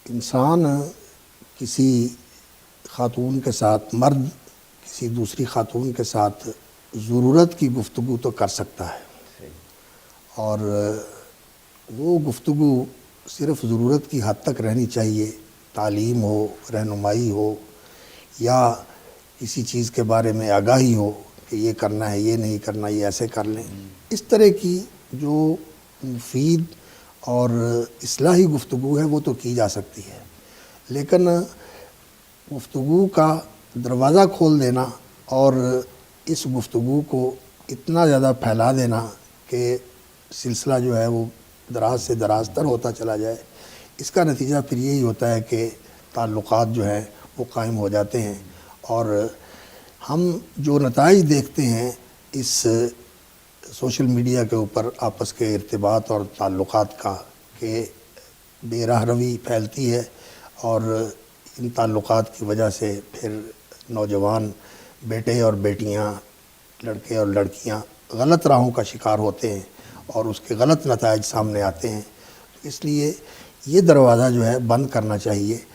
انسان کسی خاتون کے ساتھ، مرد کسی دوسری خاتون کے ساتھ ضرورت کی گفتگو تو کر سکتا ہے، اور وہ گفتگو صرف ضرورت کی حد تک رہنی چاہیے، تعلیم ہو، رہنمائی ہو، یا کسی چیز کے بارے میں آگاہی ہو کہ یہ کرنا ہے، یہ نہیں کرنا، یہ ایسے کر لیں۔ اس طرح کی جو مفید اور اصلاحی گفتگو ہے وہ تو کی جا سکتی ہے، لیکن گفتگو کا دروازہ کھول دینا اور اس گفتگو کو اتنا زیادہ پھیلا دینا کہ سلسلہ جو ہے وہ دراز سے دراز تر ہوتا چلا جائے، اس کا نتیجہ پھر یہی ہوتا ہے کہ تعلقات جو ہیں وہ قائم ہو جاتے ہیں، اور ہم جو نتائج دیکھتے ہیں اس سوشل میڈیا کے اوپر آپس کے ارتباط اور تعلقات کا، کہ بے راہ روی پھیلتی ہے، اور ان تعلقات کی وجہ سے پھر نوجوان بیٹے اور بیٹیاں، لڑکے اور لڑکیاں غلط راہوں کا شکار ہوتے ہیں اور اس کے غلط نتائج سامنے آتے ہیں۔ اس لیے یہ دروازہ جو ہے بند کرنا چاہیے۔